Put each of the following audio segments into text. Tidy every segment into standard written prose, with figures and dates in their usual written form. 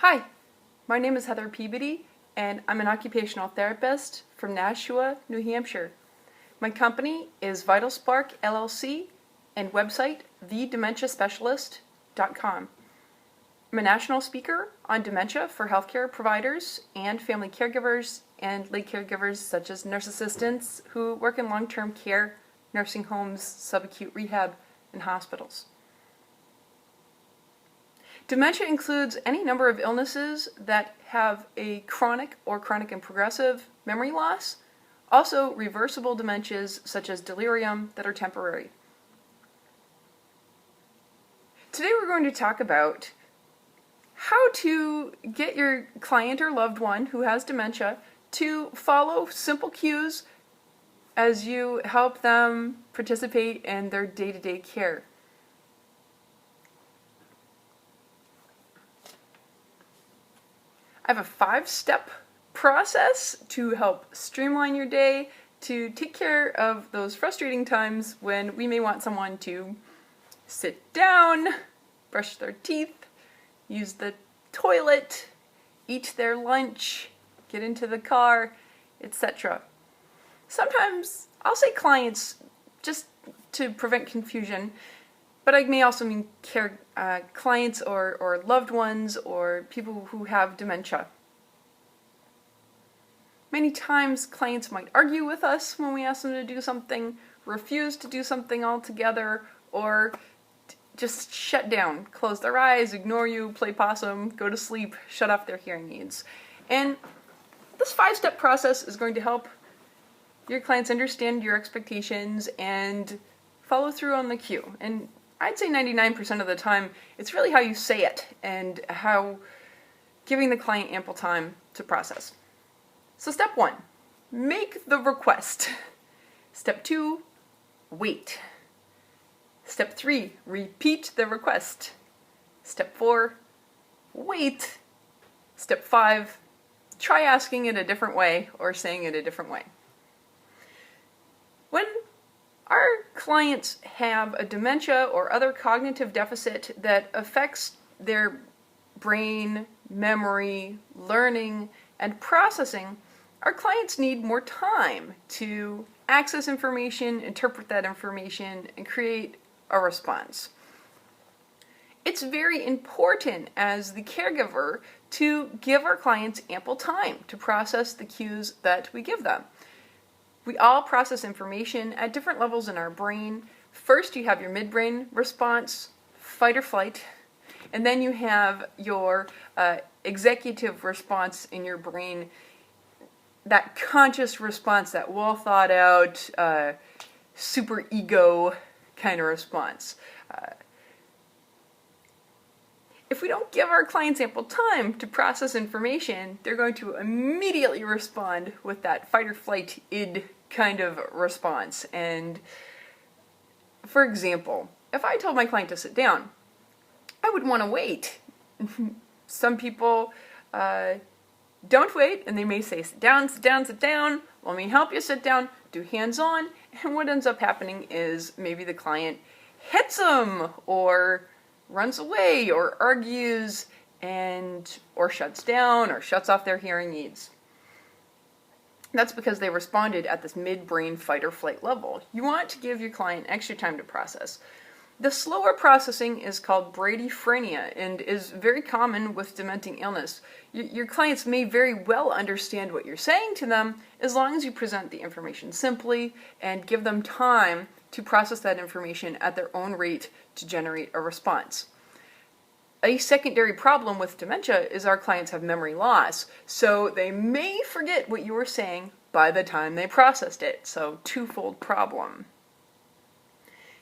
Hi, my name is Heather Peabody, and I'm an occupational therapist from Nashua, New Hampshire. My company is Vital Spark LLC and website thedementiaspecialist.com. I'm a national speaker on dementia for healthcare providers and family caregivers and lay caregivers such as nurse assistants who work in long-term care, nursing homes, subacute rehab, and hospitals. Dementia includes any number of illnesses that have a chronic or chronic and progressive memory loss, also reversible dementias such as delirium that are temporary. Today we're going to talk about how to get your client or loved one who has dementia to follow simple cues as you help them participate in their day-to-day care. I have a 5-step process to help streamline your day, to take care of those frustrating times when we may want someone to sit down, brush their teeth, use the toilet, eat their lunch, get into the car, etc. Sometimes I'll say clients just to prevent confusion, but I may also mean clients or loved ones or people who have dementia. Many times clients might argue with us when we ask them to do something, refuse to do something altogether, or just shut down, close their eyes, ignore you, play possum, go to sleep, shut off their hearing aids. And this 5-step process is going to help your clients understand your expectations and follow through on the cue. And I'd say 99% of the time, it's really how you say it and how giving the client ample time to process. So step 1, make the request. Step 2, wait. Step 3, repeat the request. Step 4, wait. Step 5, try asking it a different way or saying it a different way. When our clients have a dementia or other cognitive deficit that affects their brain, memory, learning, and processing, our clients need more time to access information, interpret that information, and create a response. It's very important as the caregiver to give our clients ample time to process the cues that we give them. We all process information at different levels in our brain. First, you have your midbrain response, fight or flight, and then you have your executive response in your brain, that conscious response, that well thought out, super ego kind of response. If we don't give our clients ample time to process information, they're going to immediately respond with that fight or flight id kind of response. And for example, if I told my client to sit down, I would want to wait. Some people don't wait, and they may say, sit down, sit down, sit down. Let me help you sit down. Do hands-on. And what ends up happening is maybe the client hits them or runs away or argues or shuts down or shuts off their hearing aids. That's because they responded at this midbrain fight or flight level. You want to give your client extra time to process. The slower processing is called bradyphrenia and is very common with dementing illness. Your clients may very well understand what you're saying to them as long as you present the information simply and give them time to process that information at their own rate to generate a response. A secondary problem with dementia is our clients have memory loss, so they may forget what you were saying by the time they processed it, so twofold problem.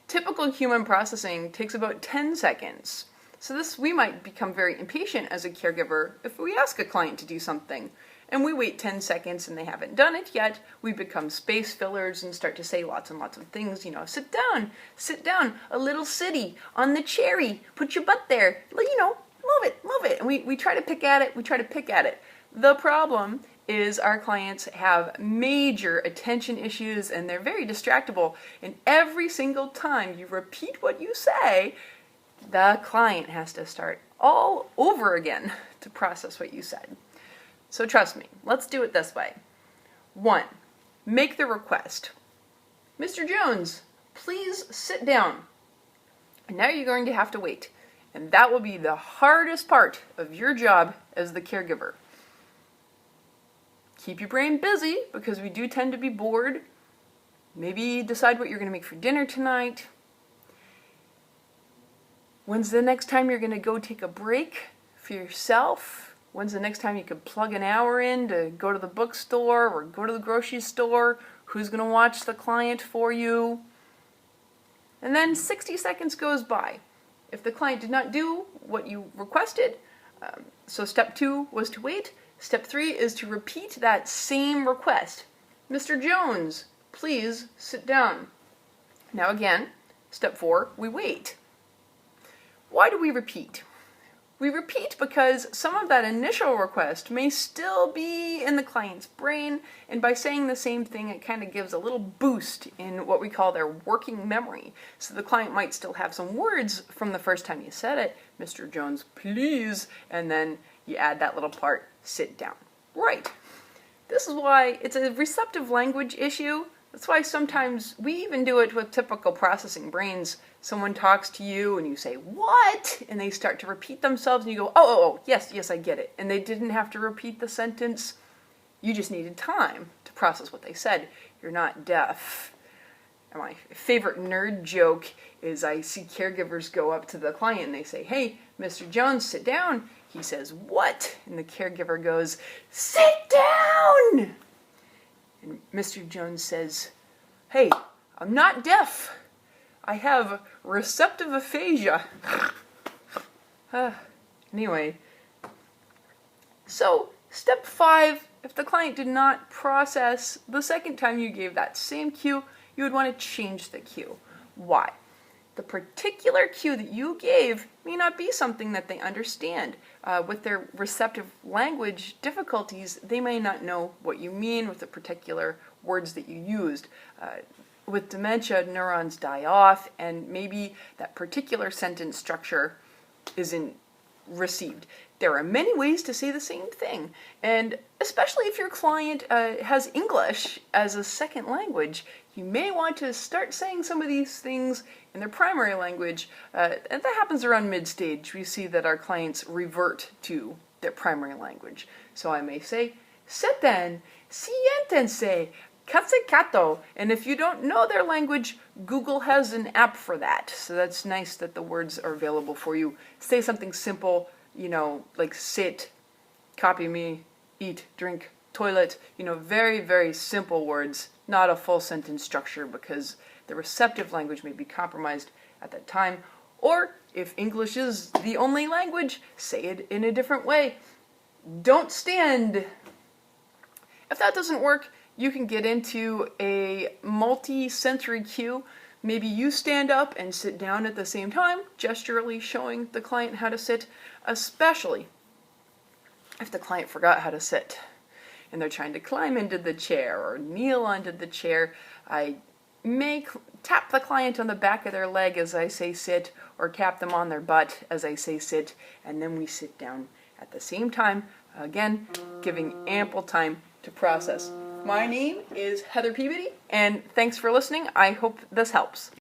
Typical human processing takes about 10 seconds, so we might become very impatient as a caregiver if we ask a client to do something, and we wait 10 seconds and they haven't done it yet. We become space fillers and start to say lots and lots of things, sit down, a little sitty, on the cherry, put your butt there, move it, and we try to pick at it, The problem is our clients have major attention issues and they're very distractible, and every single time you repeat what you say, the client has to start all over again to process what you said. So trust me, let's do it this way. 1. Make the request. Mr. Jones, please sit down. And now you're going to have to wait. And that will be the hardest part of your job as the caregiver. Keep your brain busy because we do tend to be bored. Maybe decide what you're going to make for dinner tonight. When's the next time you're going to go take a break for yourself? When's the next time you could plug an hour in to go to the bookstore or go to the grocery store? Who's going to watch the client for you? And then 60 seconds goes by. If the client did not do what you requested, so step 2 was to wait. Step 3 is to repeat that same request. Mr. Jones, please sit down. Now again, step 4, we wait. Why do we repeat? We repeat because some of that initial request may still be in the client's brain, and by saying the same thing, it kind of gives a little boost in what we call their working memory. So the client might still have some words from the first time you said it, Mr. Jones, please, and then you add that little part, sit down. Right. This is why it's a receptive language issue. That's why sometimes we even do it with typical processing brains. Someone talks to you and you say, what? And they start to repeat themselves and you go, oh, yes, I get it. And they didn't have to repeat the sentence. You just needed time to process what they said. You're not deaf. And my favorite nerd joke is I see caregivers go up to the client and they say, hey, Mr. Jones, sit down. He says, what? And the caregiver goes, sit down! And Mr. Jones says, hey, I'm not deaf. I have receptive aphasia. Anyway, so step 5, if the client did not process the second time you gave that same cue, you would want to change the cue. Why? The particular cue that you gave may not be something that they understand. With their receptive language difficulties, they may not know what you mean with the particular words that you used. With dementia, neurons die off, and maybe that particular sentence structure isn't received. There are many ways to say the same thing, and especially if your client has English as a second language, you may want to start saying some of these things in their primary language, and that happens around mid-stage. We see that our clients revert to their primary language. So I may say, seten, siéntense, katse-kato, and if you don't know their language, Google has an app for that. So that's nice that the words are available for you. Say something simple, like sit, copy me, eat, drink, toilet, very, very simple words, not a full sentence structure because the receptive language may be compromised at that time. Or if English is the only language, say it in a different way. Don't stand. If that doesn't work, you can get into a multi-sensory cue. Maybe you stand up and sit down at the same time, gesturally showing the client how to sit, especially if the client forgot how to sit and they're trying to climb into the chair or kneel onto the chair. I may tap the client on the back of their leg as I say sit, or tap them on their butt as I say sit, and then we sit down at the same time, again, giving ample time to process. My name is Heather Peabody, and thanks for listening. I hope this helps.